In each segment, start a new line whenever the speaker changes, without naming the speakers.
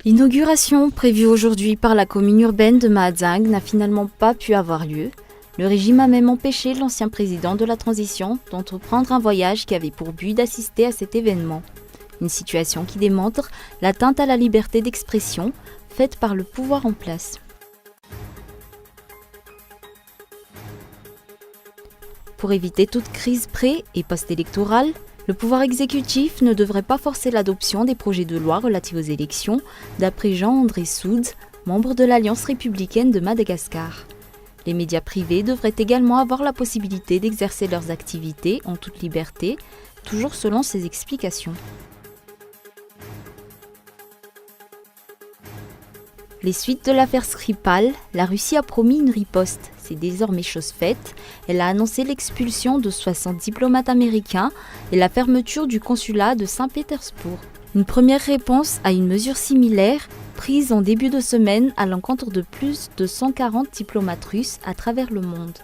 L'inauguration prévue aujourd'hui par la commune urbaine de Mahajang n'a finalement pas pu avoir lieu. Le régime a même empêché l'ancien président de la transition d'entreprendre un voyage qui avait pour but d'assister à cet événement. Une situation qui démontre l'atteinte à la liberté d'expression faite par le pouvoir en place. Pour éviter toute crise pré- et post-électorale, le pouvoir exécutif ne devrait pas forcer l'adoption des projets de loi relatifs aux élections, d'après Jean-André Soud, membre de l'Alliance républicaine de Madagascar. Les médias privés devraient également avoir la possibilité d'exercer leurs activités en toute liberté, toujours selon ses explications. Les suites de l'affaire Skripal, la Russie a promis une riposte. C'est désormais chose faite. Elle a annoncé l'expulsion de 60 diplomates américains et la fermeture du consulat de Saint-Pétersbourg. Une première réponse à une mesure similaire, prise en début de semaine à l'encontre de plus de 140 diplomates russes à travers le monde.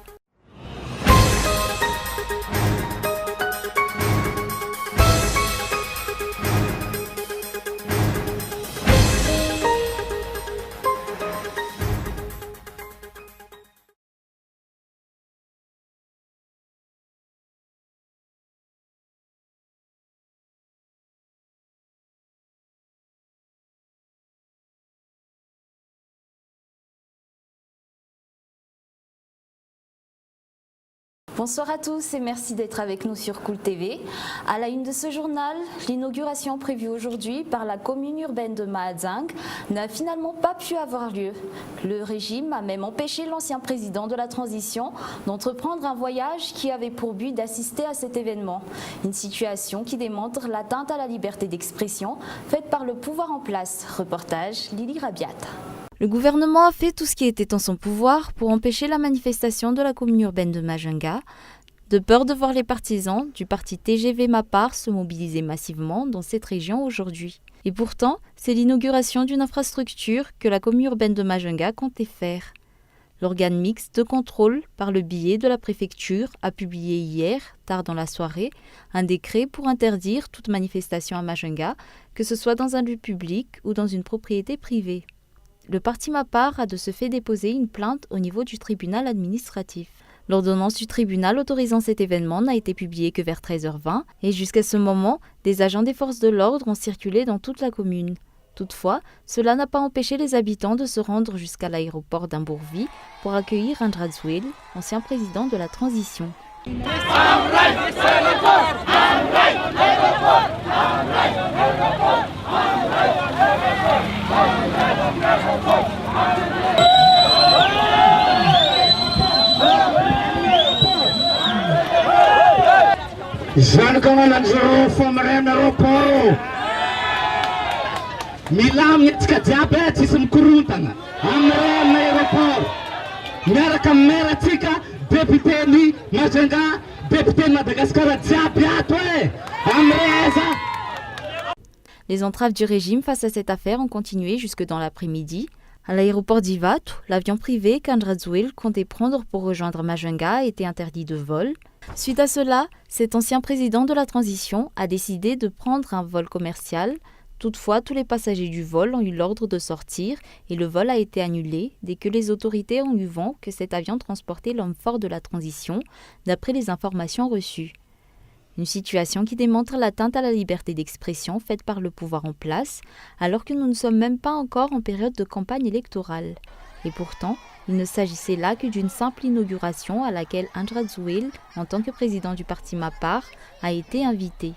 Bonsoir à tous et merci d'être avec nous sur Cool TV. À la une de ce journal, l'inauguration prévue aujourd'hui par la commune urbaine de Mahajang n'a finalement pas pu avoir lieu. Le régime a même empêché l'ancien président de la transition d'entreprendre un voyage qui avait pour but d'assister à cet événement. Une situation qui démontre l'atteinte à la liberté d'expression faite par le pouvoir en place. Reportage Lily Rabiat. Le gouvernement a fait tout ce qui était en son pouvoir pour empêcher la manifestation de la commune urbaine de Mahajanga, de peur de voir les partisans du parti TGV Mapar se mobiliser massivement dans cette région aujourd'hui. Et pourtant, c'est l'inauguration d'une infrastructure que la commune urbaine de Mahajanga comptait faire. L'organe mixte de contrôle, par le biais de la préfecture, a publié hier, tard dans la soirée, un décret pour interdire toute manifestation à Mahajanga, que ce soit dans un lieu public ou dans une propriété privée. Le parti Mapar a de ce fait déposé une plainte au niveau du tribunal administratif. L'ordonnance du tribunal autorisant cet événement n'a été publiée que vers 13h20 et jusqu'à ce moment, des agents des forces de l'ordre ont circulé dans toute la commune. Toutefois, cela n'a pas empêché les habitants de se rendre jusqu'à l'aéroport d'Imbourvi pour accueillir Andras Zouel, ancien président de la transition.
Izany kaolan'izareo famarana aeroport milamy antsika jiaby tsisy mikorontana amin'ny aeroport miaraka amin'ny maire atsika député-ny Mahajanga député-ny Madagascar jiaby ato amin'ny.
Les entraves du régime face à cette affaire ont continué jusque dans l'après-midi. À l'aéroport d'Ivatu, l'avion privé qu'Andras Zouel comptait prendre pour rejoindre Mahajanga a été interdit de vol. Suite à cela, cet ancien président de la transition a décidé de prendre un vol commercial. Toutefois, tous les passagers du vol ont eu l'ordre de sortir et le vol a été annulé dès que les autorités ont eu vent que cet avion transportait l'homme fort de la transition, d'après les informations reçues. Une situation qui démontre l'atteinte à la liberté d'expression faite par le pouvoir en place, alors que nous ne sommes même pas encore en période de campagne électorale. Et pourtant, il ne s'agissait là que d'une simple inauguration à laquelle Andras Zouel, en tant que président du parti Mapar, a été invité.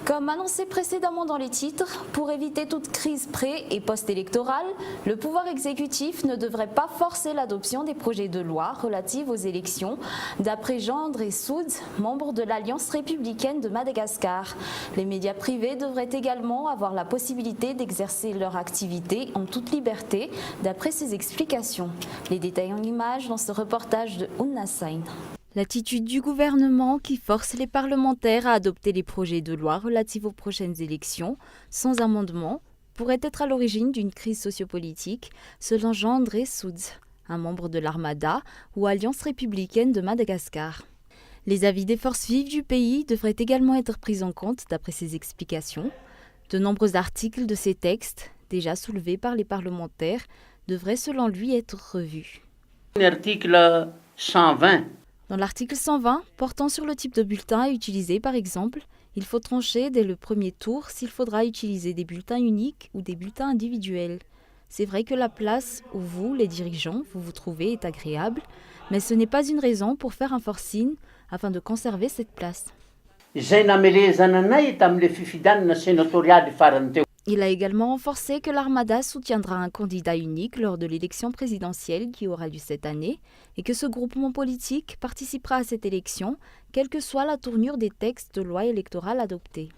Comme annoncé précédemment dans les titres, pour éviter toute crise pré- et post-électorale, le pouvoir exécutif ne devrait pas forcer l'adoption des projets de loi relatifs aux élections, d'après Jean-André Soud, membre de l'Alliance républicaine de Madagascar. Les médias privés devraient également avoir la possibilité d'exercer leur activité en toute liberté, d'après ses explications. Les détails en images dans ce reportage de Ounna Sain. L'attitude du gouvernement qui force les parlementaires à adopter les projets de loi relatifs aux prochaines élections sans amendement pourrait être à l'origine d'une crise sociopolitique, selon Jean-André Soud, un membre de l'Armada ou Alliance républicaine de Madagascar. Les avis des forces vives du pays devraient également être pris en compte d'après ses explications. De nombreux articles de ces textes, déjà soulevée par les parlementaires, devrait selon lui être revue.
L'article 120.
Dans l'article 120, portant sur le type de bulletin à utiliser par exemple, il faut trancher dès le premier tour s'il faudra utiliser des bulletins uniques ou des bulletins individuels. C'est vrai que la place où vous, les dirigeants, vous trouvez est agréable, mais ce n'est pas une raison pour faire un forcing afin de conserver cette place. Il a également renforcé que l'Armada soutiendra un candidat unique lors de l'élection présidentielle qui aura lieu cette année et que ce groupement politique participera à cette élection, quelle que soit la tournure des textes de loi électorale adoptés.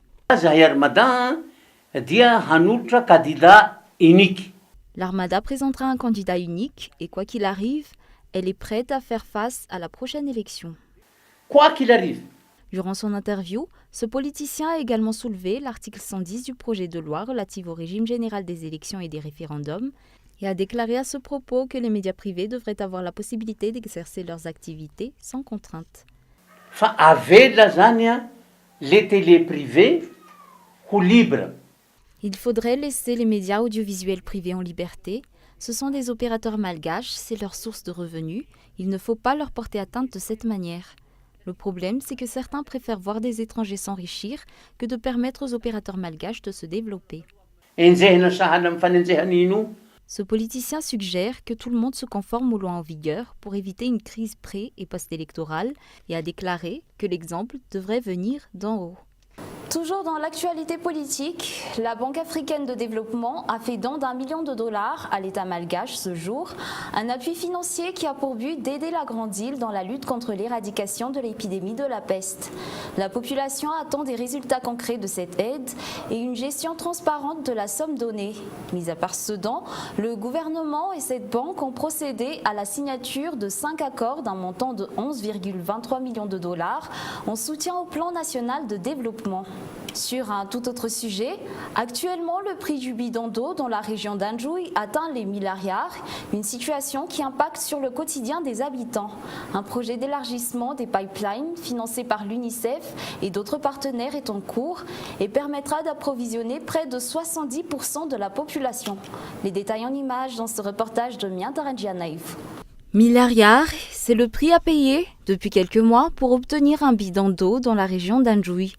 L'Armada présentera un candidat unique et quoi qu'il arrive, elle est prête à faire face à la prochaine élection.
Quoi qu'il arrive.
Durant son interview, ce politicien a également soulevé l'article 110 du projet de loi relatif au régime général des élections et des référendums et a déclaré à ce propos que les médias privés devraient avoir la possibilité d'exercer leurs activités sans contrainte.
Les télés privées ou libres.
Il faudrait laisser les médias audiovisuels privés en liberté. Ce sont des opérateurs malgaches, c'est leur source de revenus. Il ne faut pas leur porter atteinte de cette manière. Le problème, c'est que certains préfèrent voir des étrangers s'enrichir que de permettre aux opérateurs malgaches de se développer. Ce politicien suggère que tout le monde se conforme aux lois en vigueur pour éviter une crise pré- et post-électorale et a déclaré que l'exemple devrait venir d'en haut. Toujours dans l'actualité politique, la Banque africaine de développement a fait don d'1 million de dollars à l'État malgache ce jour, un appui financier qui a pour but d'aider la Grande Île dans la lutte contre l'éradication de l'épidémie de la peste. La population attend des résultats concrets de cette aide et une gestion transparente de la somme donnée. Mis à part ce don, le gouvernement et cette banque ont procédé à la signature de 5 accords d'un montant de 11,23 millions de dollars en soutien au plan national de développement. Sur un tout autre sujet, actuellement le prix du bidon d'eau dans la région d'Anjouy atteint les milliards, une situation qui impacte sur le quotidien des habitants. Un projet d'élargissement des pipelines financé par l'UNICEF et d'autres partenaires est en cours et permettra d'approvisionner près de 70% de la population. Les détails en images dans ce reportage de Mia Tarangianaïf. Milliards, c'est le prix à payer depuis quelques mois pour obtenir un bidon d'eau dans la région d'Anjouy.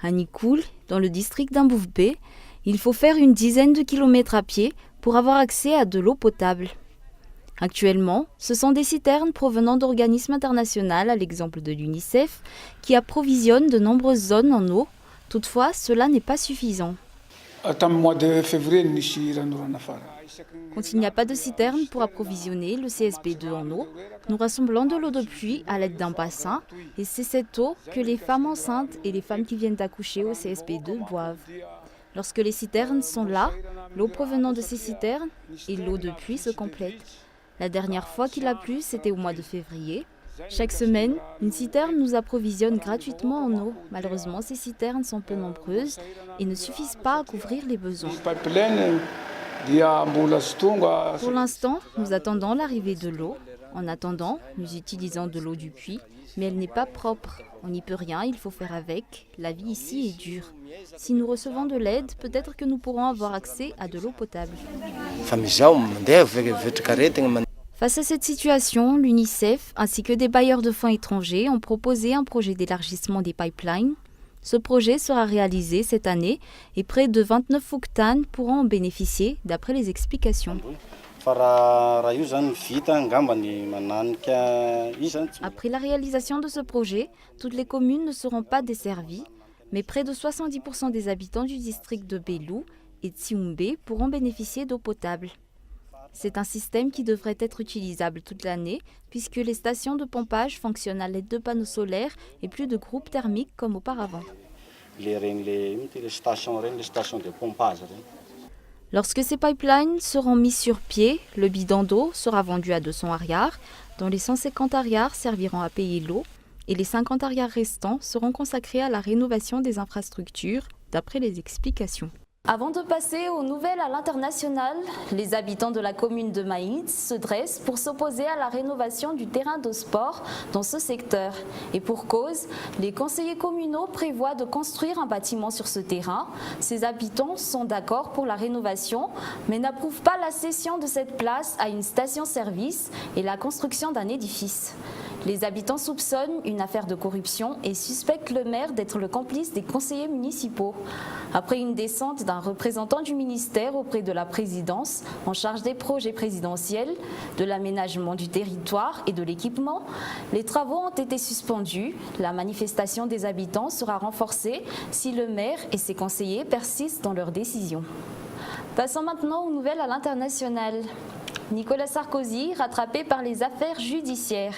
À Nikoul, dans le district d'Amboufbé, il faut faire une dizaine de kilomètres à pied pour avoir accès à de l'eau potable. Actuellement, ce sont des citernes provenant d'organismes internationaux, à l'exemple de l'UNICEF, qui approvisionnent de nombreuses zones en eau. Toutefois, cela n'est pas suffisant. Quand il n'y a pas de citerne pour approvisionner le CSP2 en eau, nous rassemblons de l'eau de pluie à l'aide d'un bassin et c'est cette eau que les femmes enceintes et les femmes qui viennent d'accoucher au CSP2 boivent. Lorsque les citernes sont là, l'eau provenant de ces citernes et l'eau de pluie se complètent. La dernière fois qu'il a plu, c'était au mois de février. Chaque semaine, une citerne nous approvisionne gratuitement en eau. Malheureusement, ces citernes sont peu nombreuses et ne suffisent pas à couvrir les besoins. Pour l'instant, nous attendons l'arrivée de l'eau. En attendant, nous utilisons de l'eau du puits, mais elle n'est pas propre. On n'y peut rien, il faut faire avec. La vie ici est dure. Si nous recevons de l'aide, peut-être que nous pourrons avoir accès à de l'eau potable. Face à cette situation, l'UNICEF ainsi que des bailleurs de fonds étrangers ont proposé un projet d'élargissement des pipelines. Ce projet sera réalisé cette année et près de 29 Fuktan pourront en bénéficier d'après les explications. Après la réalisation de ce projet, toutes les communes ne seront pas desservies, mais près de 70% des habitants du district de Belou et Tsiumbe pourront bénéficier d'eau potable. C'est un système qui devrait être utilisable toute l'année puisque les stations de pompage fonctionnent à l'aide de panneaux solaires et plus de groupes thermiques comme auparavant. Lorsque ces pipelines seront mis sur pied, le bidon d'eau sera vendu à 200 ariars, dont les 150 ariars serviront à payer l'eau et les 50 ariars restants seront consacrés à la rénovation des infrastructures, d'après les explications. Avant de passer aux nouvelles à l'international, les habitants de la commune de Maïnitz se dressent pour s'opposer à la rénovation du terrain de sport dans ce secteur. Et pour cause, les conseillers communaux prévoient de construire un bâtiment sur ce terrain. Ces habitants sont d'accord pour la rénovation, mais n'approuvent pas la cession de cette place à une station-service et la construction d'un édifice. Les habitants soupçonnent une affaire de corruption et suspectent le maire d'être le complice des conseillers municipaux. Après une descente d'un représentant du ministère auprès de la présidence en charge des projets présidentiels, de l'aménagement du territoire et de l'équipement, les travaux ont été suspendus. La manifestation des habitants sera renforcée si le maire et ses conseillers persistent dans leurs décisions. Passons maintenant aux nouvelles à l'international. Nicolas Sarkozy, rattrapé par les affaires judiciaires.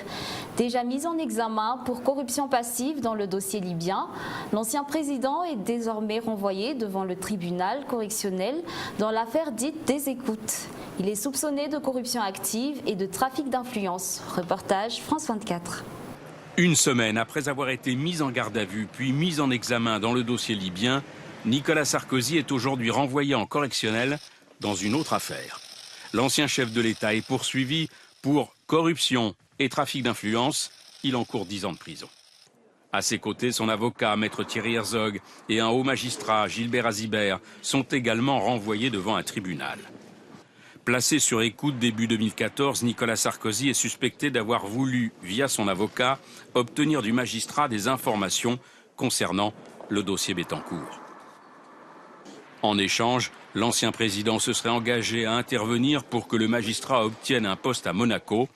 Déjà mis en examen pour corruption passive dans le dossier libyen, l'ancien président est désormais renvoyé devant le tribunal correctionnel dans l'affaire dite des écoutes. Il est soupçonné de corruption active et de trafic d'influence. Reportage France 24.
Une semaine après avoir été mis en garde à vue puis mis en examen dans le dossier libyen, Nicolas Sarkozy est aujourd'hui renvoyé en correctionnel dans une autre affaire. L'ancien chef de l'État est poursuivi pour corruption et trafic d'influence. Il encourt 10 ans de prison. À ses côtés, son avocat, maître Thierry Herzog, et un haut magistrat, Gilbert Azibert, sont également renvoyés devant un tribunal. Placé sur écoute début 2014, Nicolas Sarkozy est suspecté d'avoir voulu, via son avocat, obtenir du magistrat des informations concernant le dossier Bettencourt. En échange, l'ancien président se serait engagé à intervenir pour que le magistrat obtienne un poste à Monaco.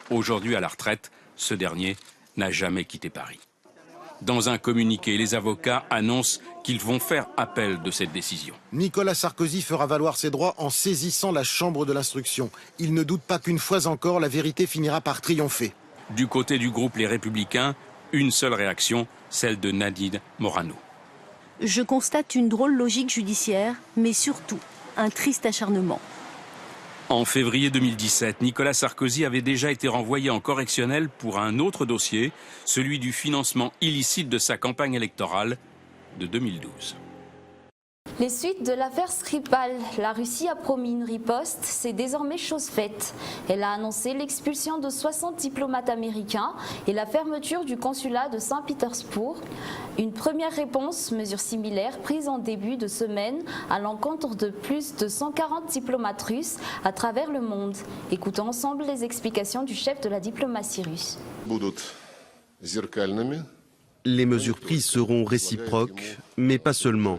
Aujourd'hui à la retraite, ce dernier n'a jamais quitté Paris. Dans un communiqué, les avocats annoncent qu'ils vont faire appel de cette décision.
Nicolas Sarkozy fera valoir ses droits en saisissant la chambre de l'instruction. Il ne doute pas qu'une fois encore, la vérité finira par triompher.
Du côté du groupe Les Républicains, une seule réaction, celle de Nadine Morano.
Je constate une drôle logique judiciaire, mais surtout un triste acharnement.
En février 2017, Nicolas Sarkozy avait déjà été renvoyé en correctionnel pour un autre dossier, celui du financement illicite de sa campagne électorale de 2012.
Les suites de l'affaire Skripal, la Russie a promis une riposte, c'est désormais chose faite. Elle a annoncé l'expulsion de 60 diplomates américains et la fermeture du consulat de Saint-Pétersbourg. Une première réponse, mesure similaire, prise en début de semaine à l'encontre de plus de 140 diplomates russes à travers le monde. Écoutons ensemble les explications du chef de la diplomatie russe.
Les mesures prises seront réciproques, mais pas seulement.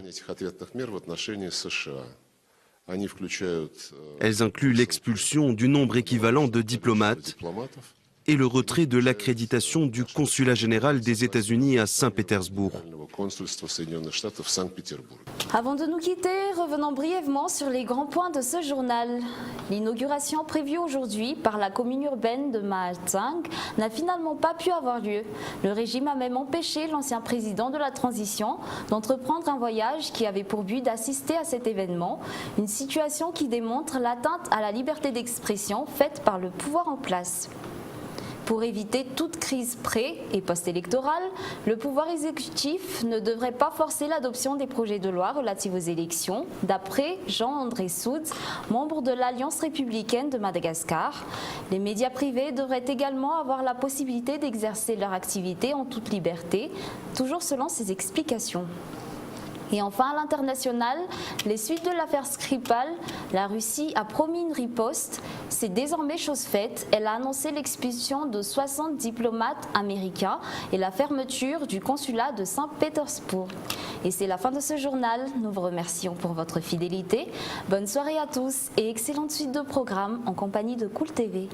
Elles incluent l'expulsion du nombre équivalent de diplomates et le retrait de l'accréditation du consulat général des États-Unis à Saint-Pétersbourg.
Avant de nous quitter, revenons brièvement sur les grands points de ce journal. L'inauguration prévue aujourd'hui par la commune urbaine de Mahatsang n'a finalement pas pu avoir lieu. Le régime a même empêché l'ancien président de la transition d'entreprendre un voyage qui avait pour but d'assister à cet événement, une situation qui démontre l'atteinte à la liberté d'expression faite par le pouvoir en place. Pour éviter toute crise pré- et post-électorale, le pouvoir exécutif ne devrait pas forcer l'adoption des projets de loi relatifs aux élections, d'après Jean-André Soutz, membre de l'Alliance républicaine de Madagascar. Les médias privés devraient également avoir la possibilité d'exercer leur activité en toute liberté, toujours selon ses explications. Et enfin, à l'international, les suites de l'affaire Skripal, la Russie a promis une riposte. C'est désormais chose faite. Elle a annoncé l'expulsion de 60 diplomates américains et la fermeture du consulat de Saint-Pétersbourg. Et c'est la fin de ce journal. Nous vous remercions pour votre fidélité. Bonne soirée à tous et excellente suite de programmes en compagnie de Cool TV.